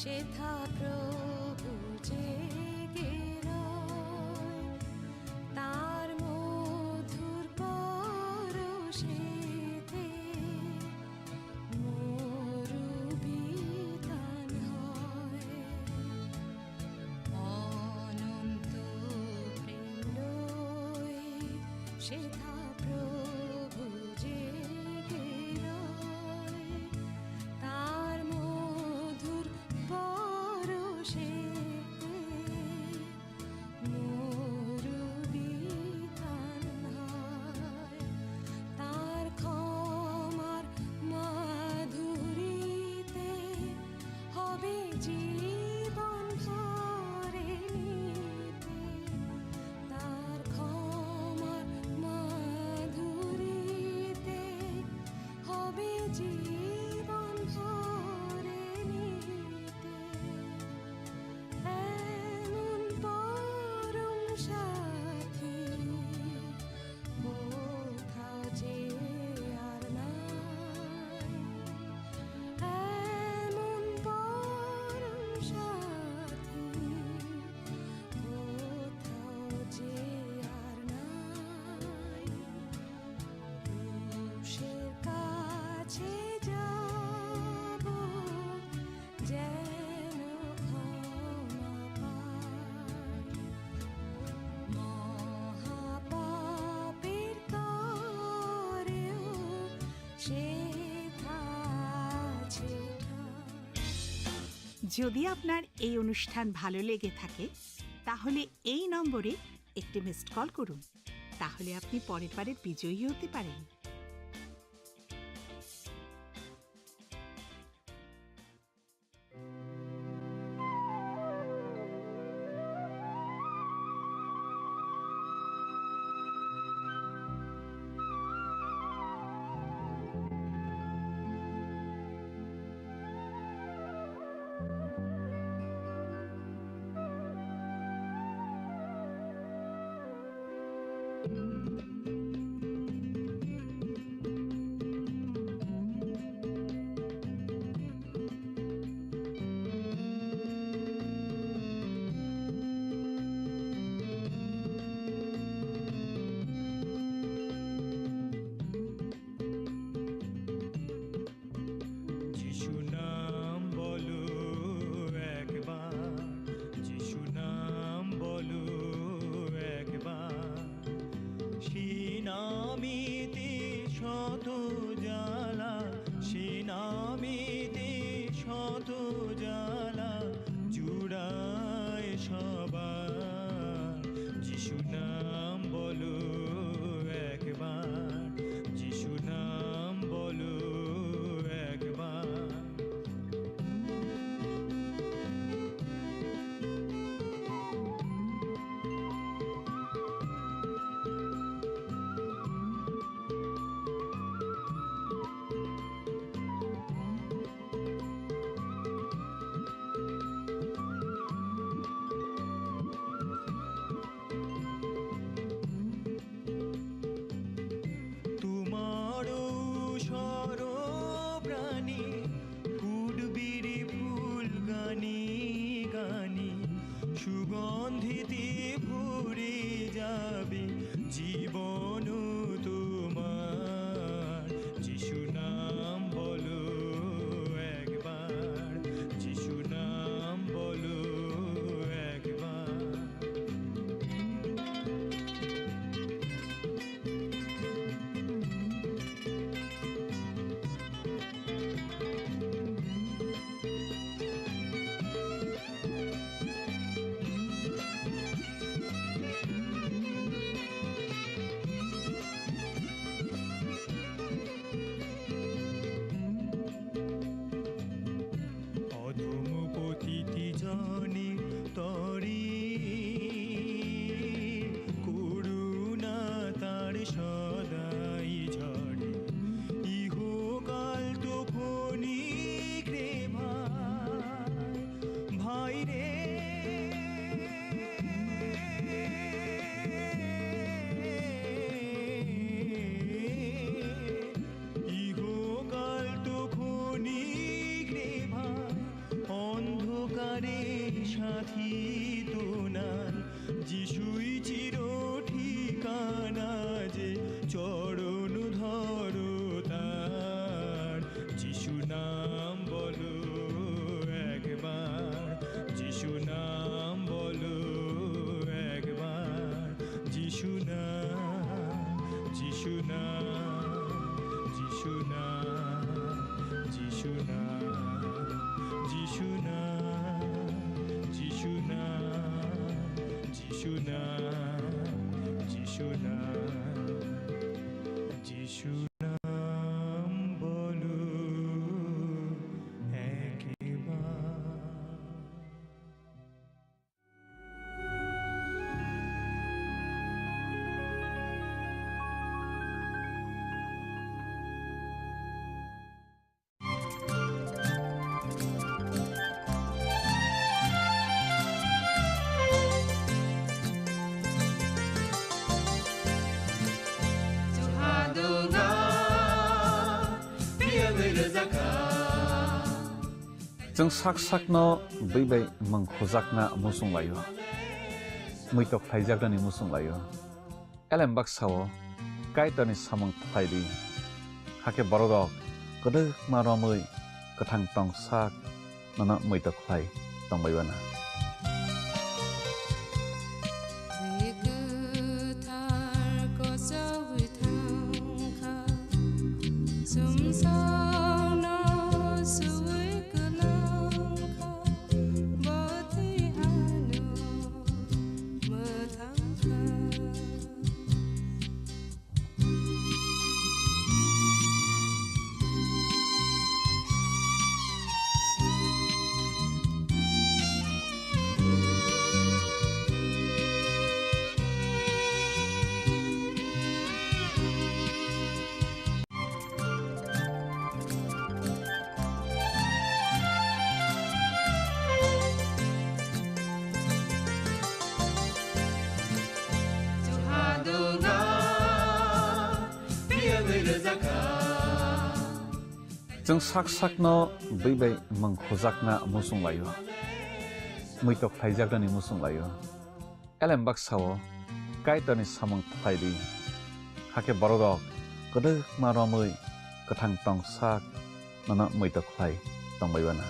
সেথা প্রভু জেগে রয়, তার মধুর পরশেতে মরু বিতান হয়। অনন্ত প্রেম লই সেথা প্রভু জেগে রয়, তার মধুর পরশেতে মরু বিতান হয়। তার ক্ষমার মাধুরীতে হবে জীবন ভরে নিতে, তার ক্ষমার মাধুরীতে হবে জীবন ভরে নিতে। এমন পরম সাথী কোথাও যে আর নাই, এমন পরম সাথী কোথাও যে আর নাই। ক্রুশের কাছে যাব যেন ক্ষমা পাই, মহাপাপের তরেও সেথা আছে ঠাঁই। যদি আপনার এই অনুষ্ঠান ভালো লেগে থাকে তাহলে এই নম্বরে একটি মিসড কল করুন। তাহলে আপনি পরের বারের বিজয়ী হতে পারেন। যিশু নাম বলো একবার, যিশু নাম বলো একবার, সে নামেতে শত জ্বালা, সে নামেতে শত জ্বালা জুড়ায় সবার। যিশু নাম বলো একবার, যিশু নাম বলো একবার। তোমারও সরপ্রাণী ফুটবির ফুল গানি গানি, সুগন্ধিতে ভরে যাবে জীবন তোমার। যিশু নাম বলো একবার, যিশু নাম বলো একবার। অধম পতিতি জনে তরি করুণা তার সদাই ঝরে, ইহকাল তো ক্ষণিক রে ভাই, ভাই রে ইহকাল তো ক্ষণিক রে ভাই, অন্ধ সাথী তো নাই যিশুই চির ঠিকানা যে চরণ ধরো তার যিশু নাম বলো একবার যিশু নাম বলো একবার যিশু নাম যিশু নাম যিশু নাম যিশু নাম যিশু নাম যিশু নাম যিশু নাম যিশু নাম যিশু নাম বলো একবার जों sak sakno bai mangkhojakna musung layo muitok thaijakni musung layo elem baksao kaitani samang thaidi hake borok kodo maromui kathang tong sak nana muitok thai tongbaibana जों sak sakno bai mangkhojakna musung layo muitok thaijakni musung layo elem baksao kaitani samang thaidi hake borok kodo maromui kathang tong sak nana muitok thai tongbaibana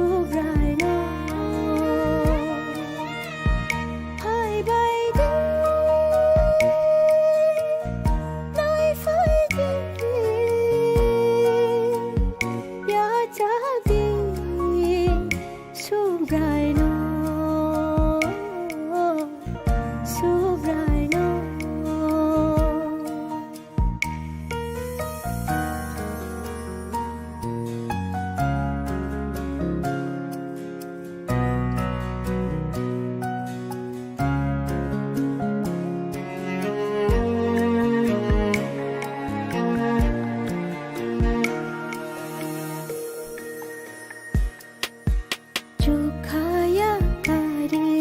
sobrano hai bay đi nói phải đi ya cha đi sobrano sobrano Chukaya kare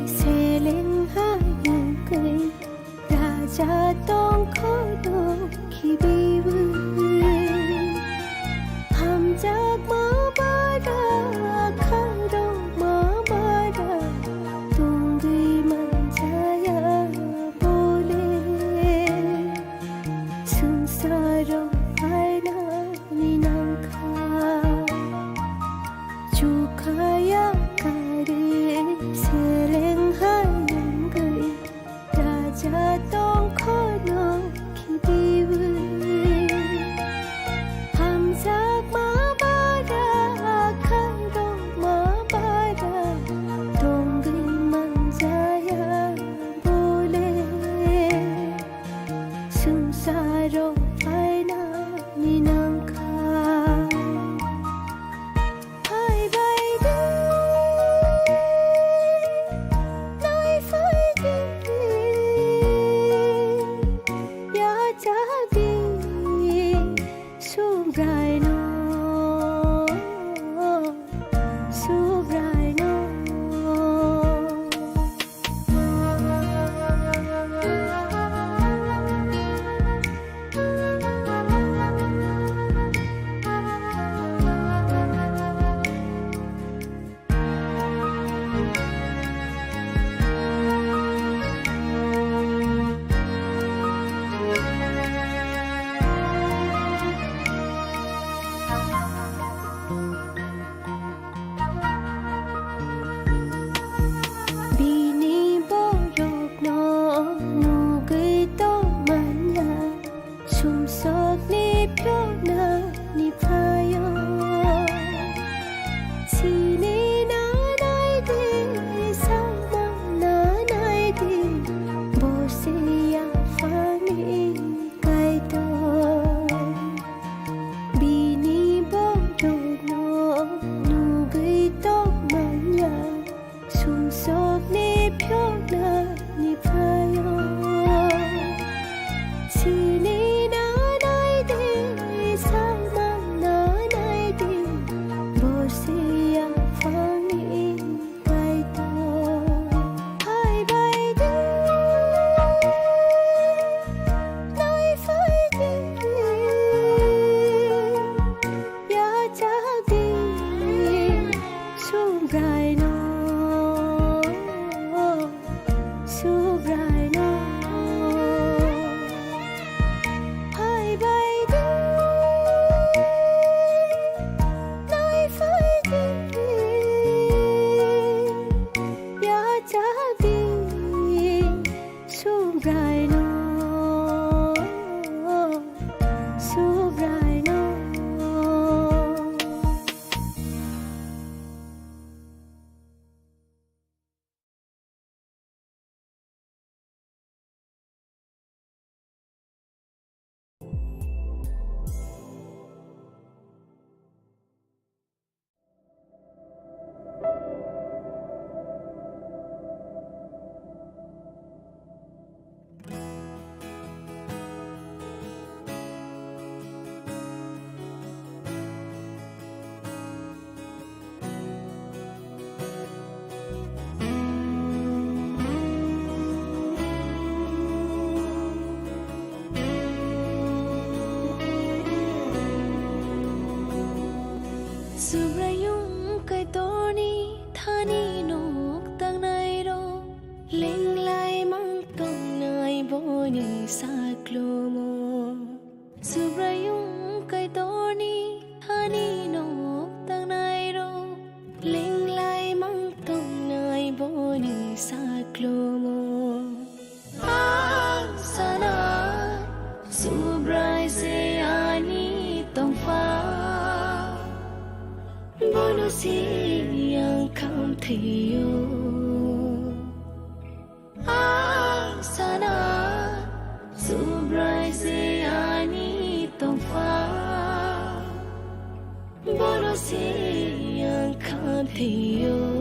seleng hayung kai raja tong khodo khibibu ham jak ma bara kharo ma bara tungi manjaya bole sansaro aina ninangkha Chukaya kare seleng hayung kai raja tong khono khibibu ham jak ma bara kharo ma bara tongi manjaya bole sansaro aina ninangkha hai bay đi nói phải đi ya cha đi sobrano sobrano Bini borok no nugay to manya sumsok ni pyo na ni payo sini nanay di sama nanay di bosiya fani kay to Bini borok no nugay to manya sumsok ni pyo na ni payo sini nanay di sama nanay di bosiya fani kay to hai bay đi nói phải đi ya cha đi sobrano sobrano hai bay đi nói phải đi ya cha đi sobrano sobrano ค theo sana surprise ani tông pha bolo si yang khan theo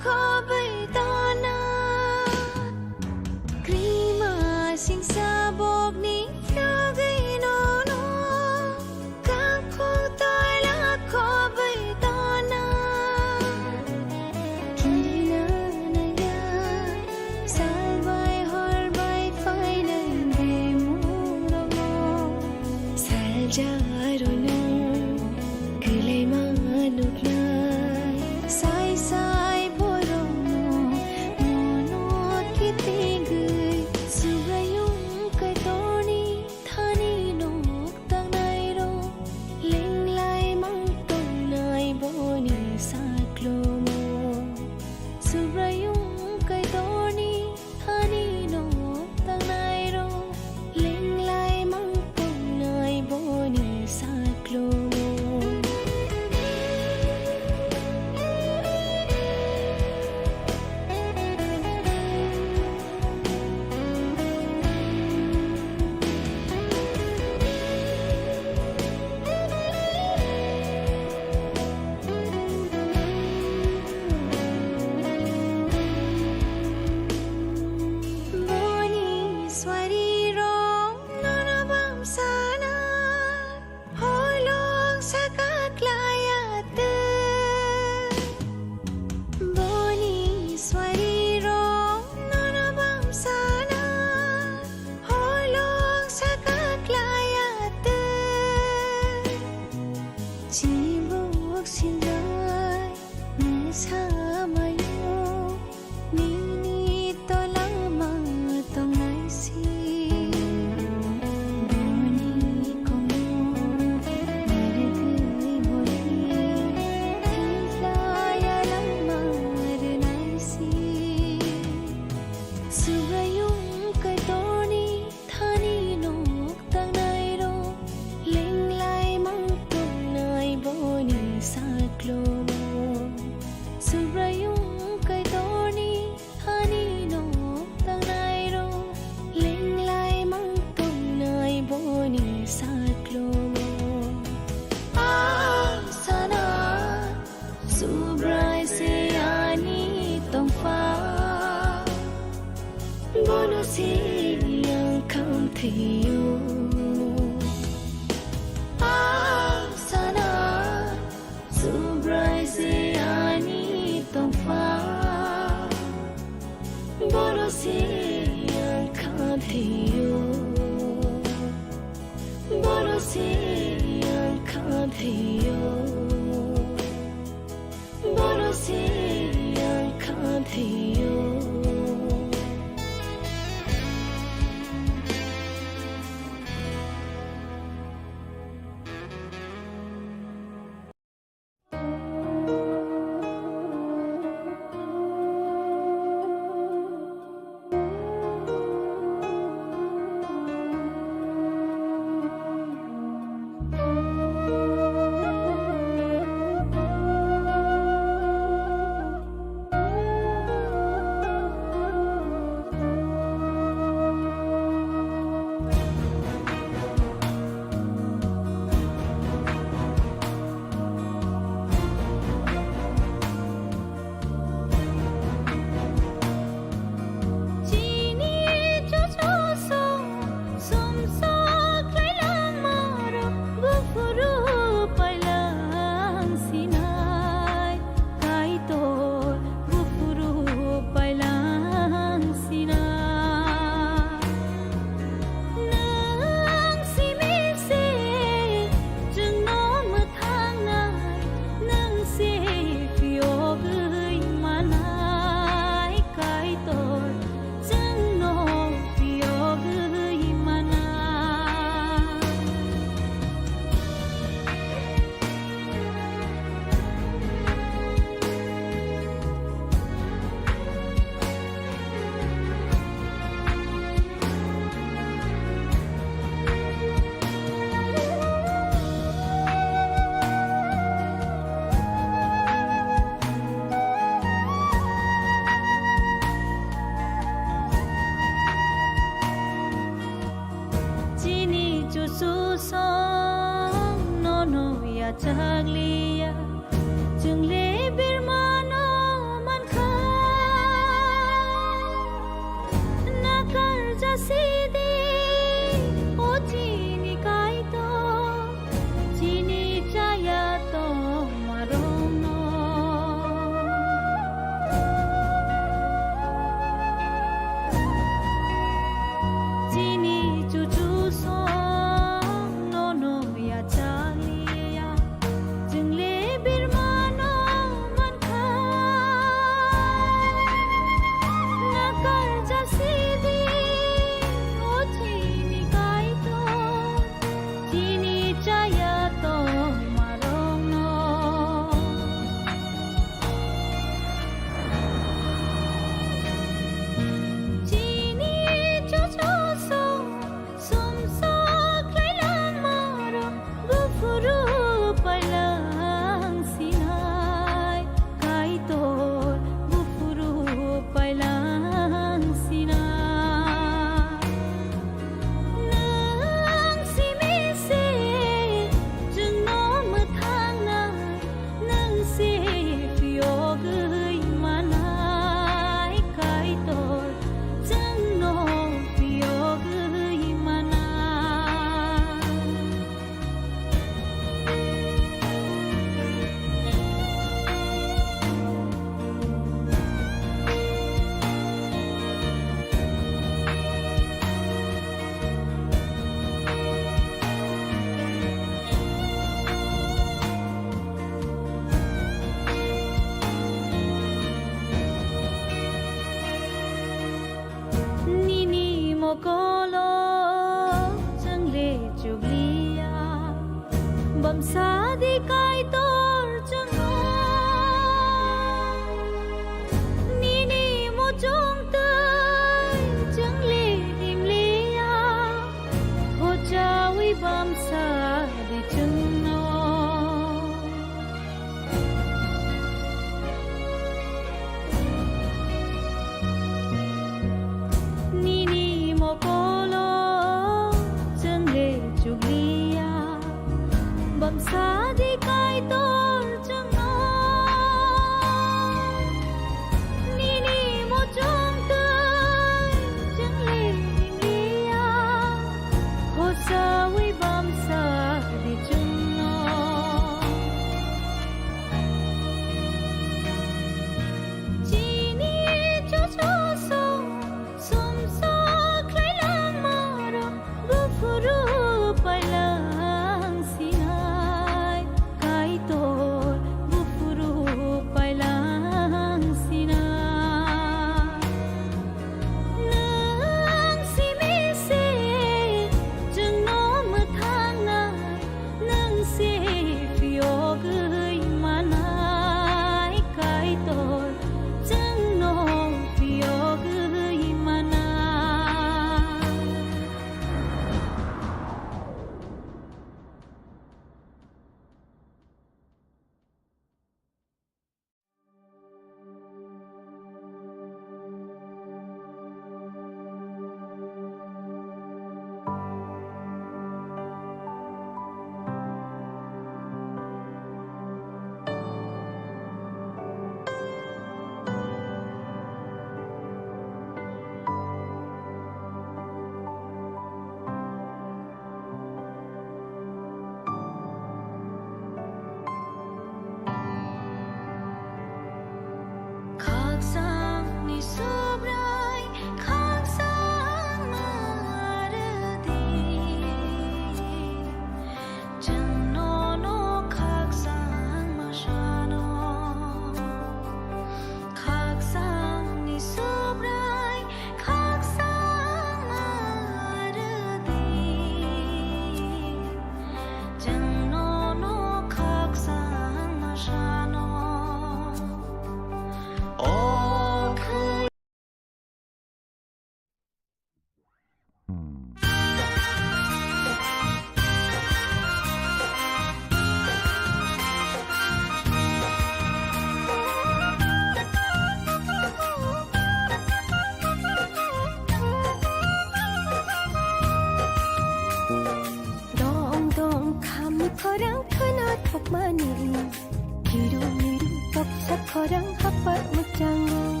덕사커랑 핫바 묻장어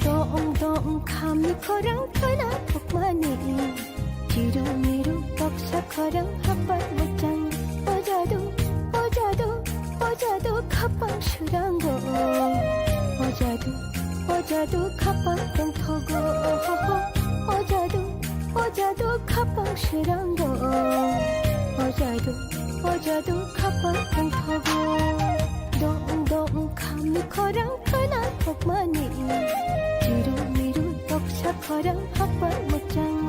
동동 감미커랑 터나 톡마니 뒤로미로 덕사커랑 핫바 묻장 어자도 카빵 슈랑거 어자도 카빵 똥터고 어자도 카빵 슈랑거 어자도 카빵 똥터고 동동 감미커랑 터나 톡마니 뒤로미로 덕사커랑 핫바 묻장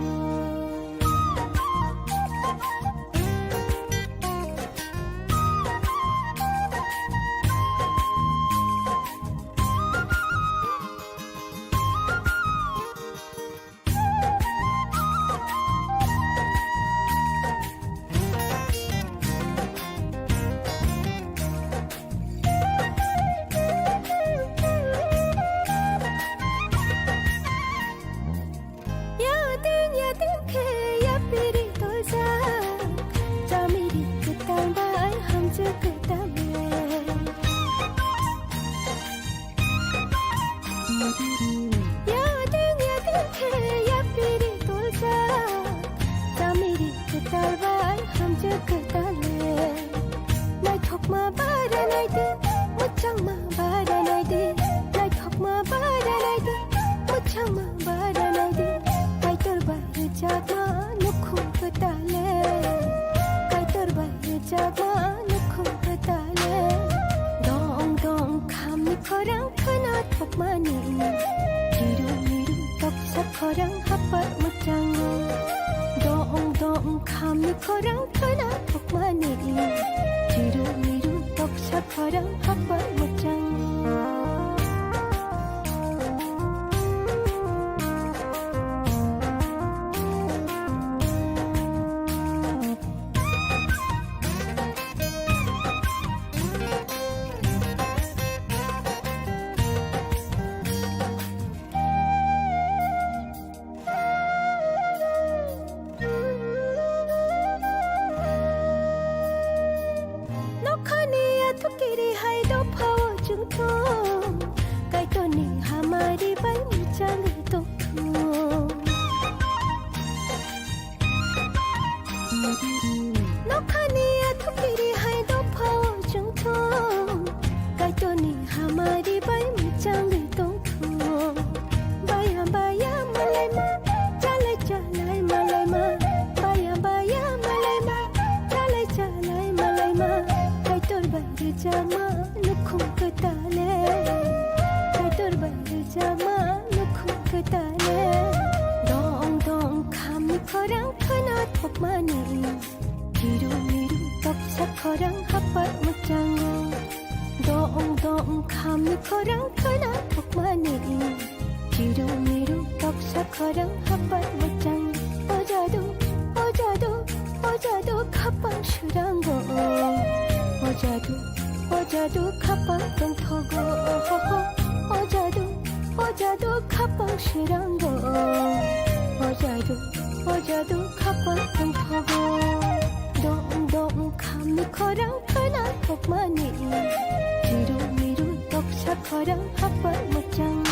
커랑 핫바 묻장어 동동 감미커랑 터나 톡마니 뒤로 미루 덕사커랑 핫바 묻장어 커랑 핫바 묻장어 동동 감미커랑 터나 톡마니 뒤로 미루 덕사커랑 핫바 묻장 어자도 카빵 슈랑거 어자도 카빵 똥터고 어자도 카빵 슈랑거 어자도 카빵 똥터고 동동 감미커랑 터나 톡마니 뒤로 미루 덕사커랑 핫바 묻장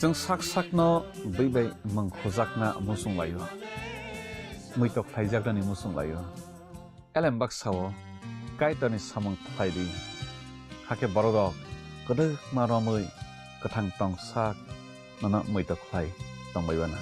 जों sak sakno bai mangkhojakna musung layo muitok thaijagrani musung layo elembak sawo kaitani samung thaidi hake borodok kodok maromui kathang tong sak nana muitok thai tongbaibana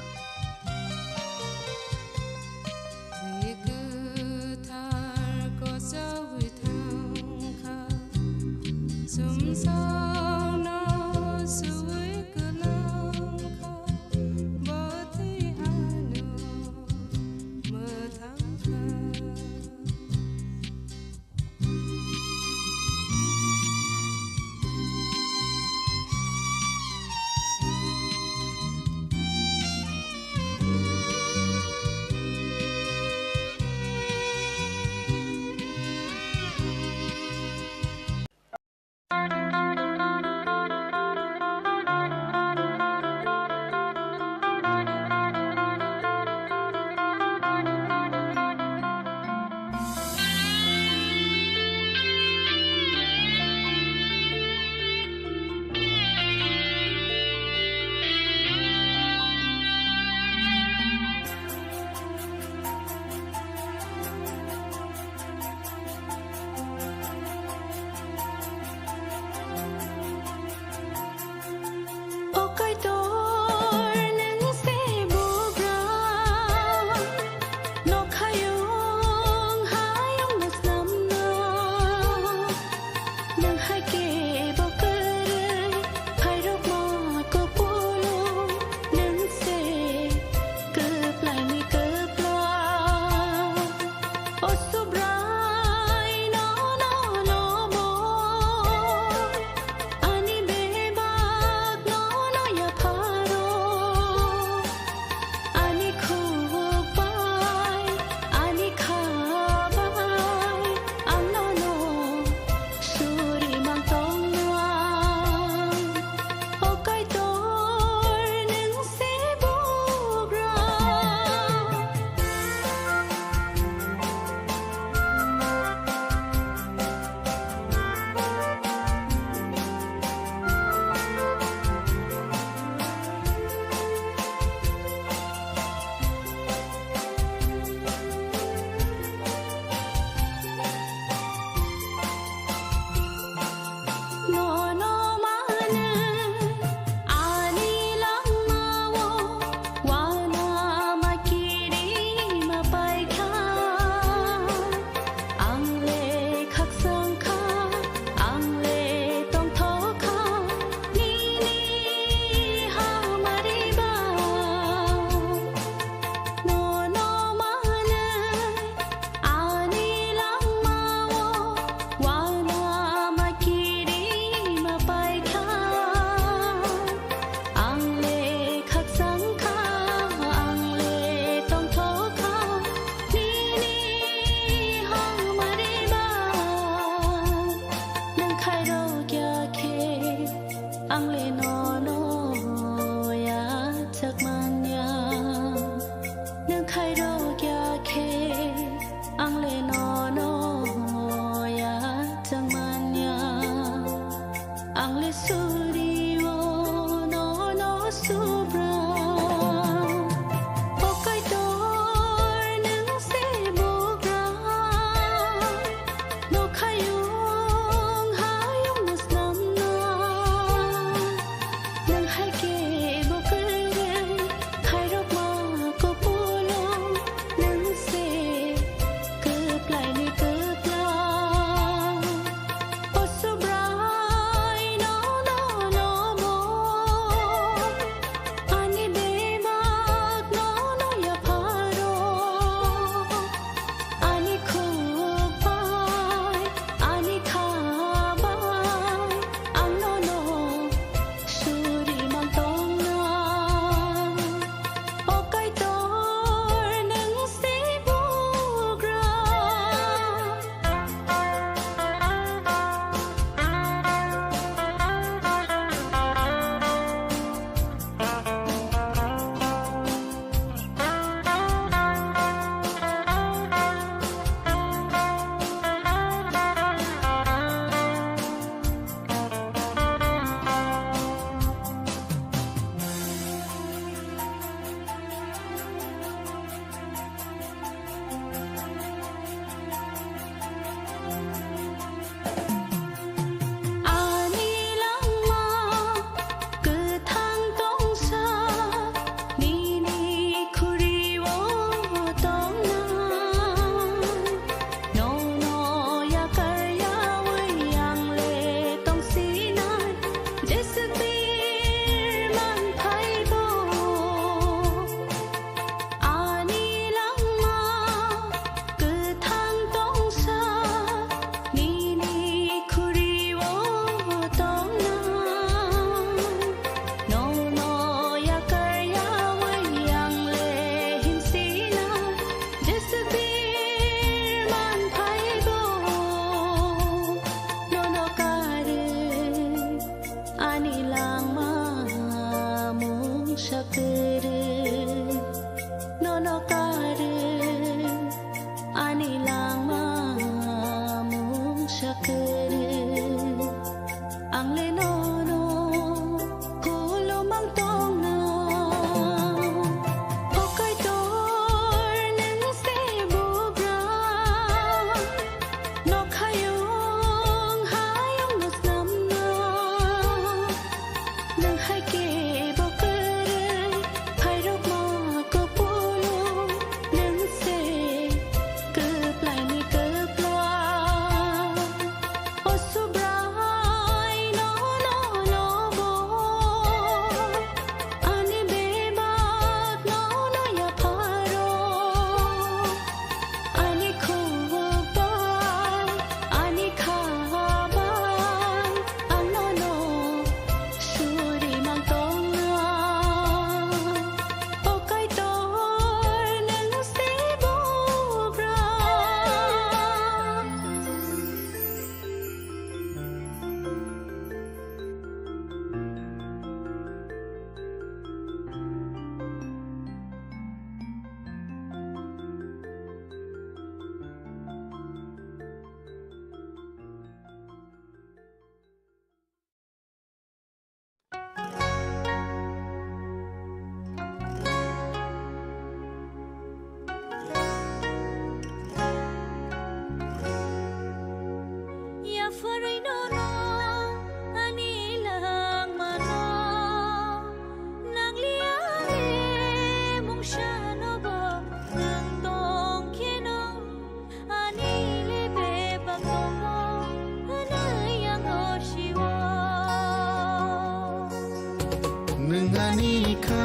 nengani kha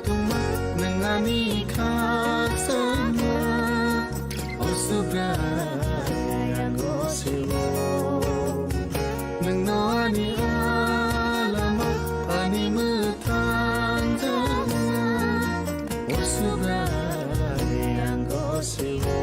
tuma nengani kha sama osubra yango sewo nengani alama ani mutang osubra yango sewo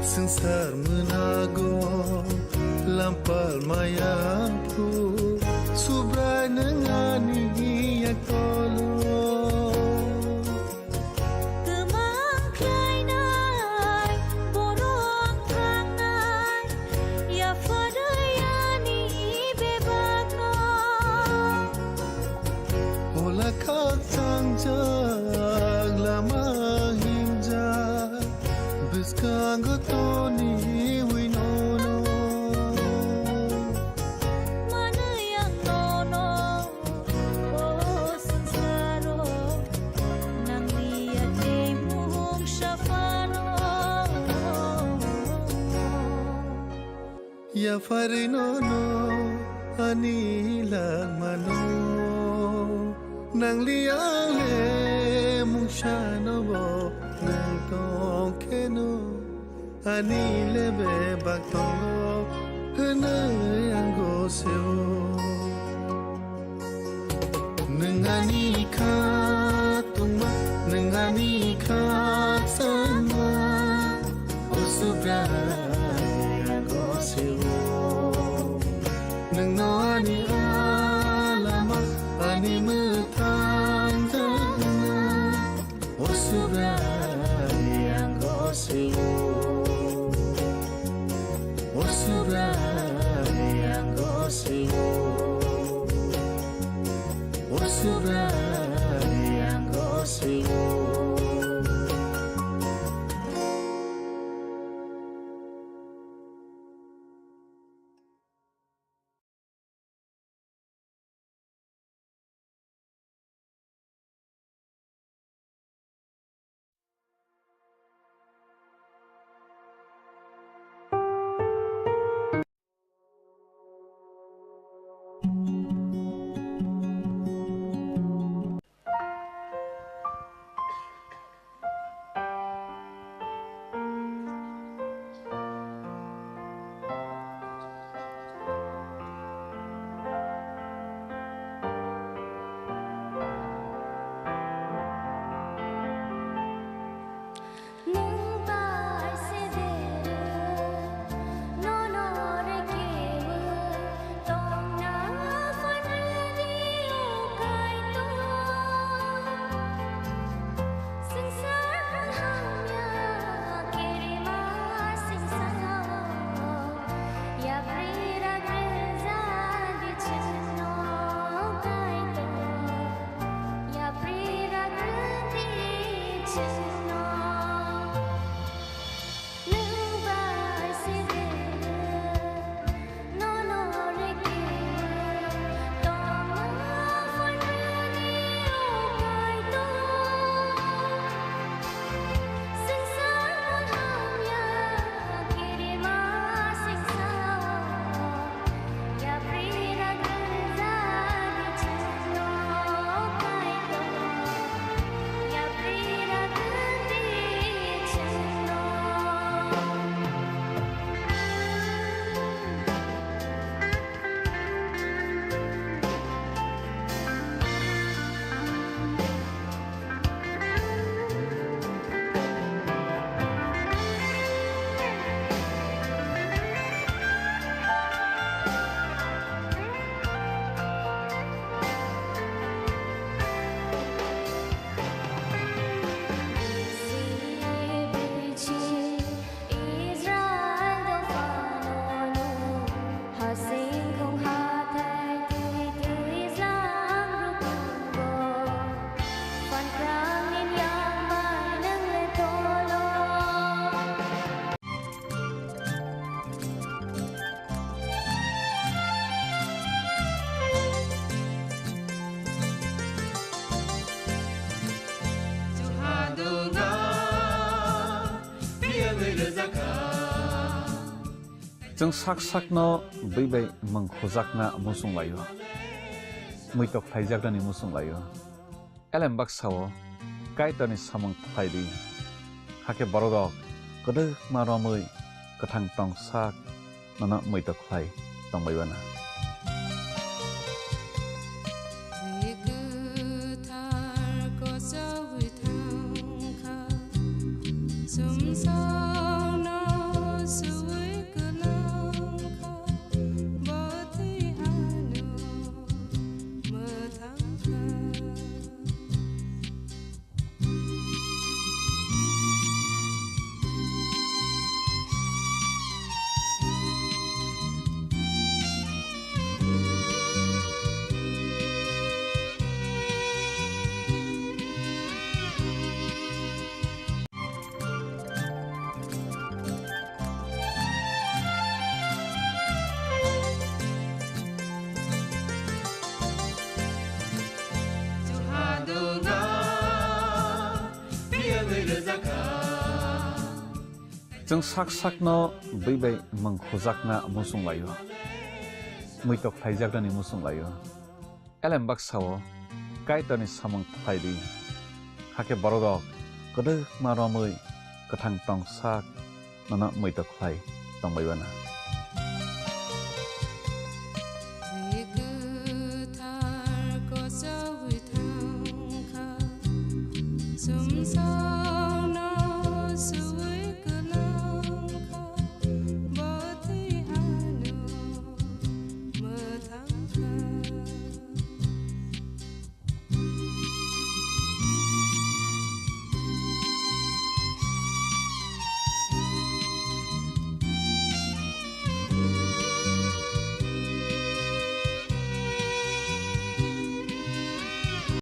Sengsar menago lampal mayampu subrai nengani yak tolo Kemang kleinai borong tangai ya fadayani bebaka Ola khak changjang lama hinja biskang toni winono Mana yang nono oh sengsaro nang liat di muhung syafano Ya farinono anila mano nang liang le mushano bo nang tong keno anile be baktongo hene yango seo nengani kha tuma nengani kha sama osubra yango seo nengani alama ani mutang osubra yango seo osubra yango seo osubra yango seo जों sak sakno बैबाय mangkhojakna musung layo muitok phaijaknani musung layo elembak sao kaitani samung phaidi hake borogok kodok maromui kathang tong sak nana muitok phai tongbaibana जों sak sakno बैबाय mangkhojakna musung layo muitok phaijaknani musung layo elembak sao kaitani samung phaidi hake borogok kodok maromui kathang tong sak nana muitok phai tongbaibana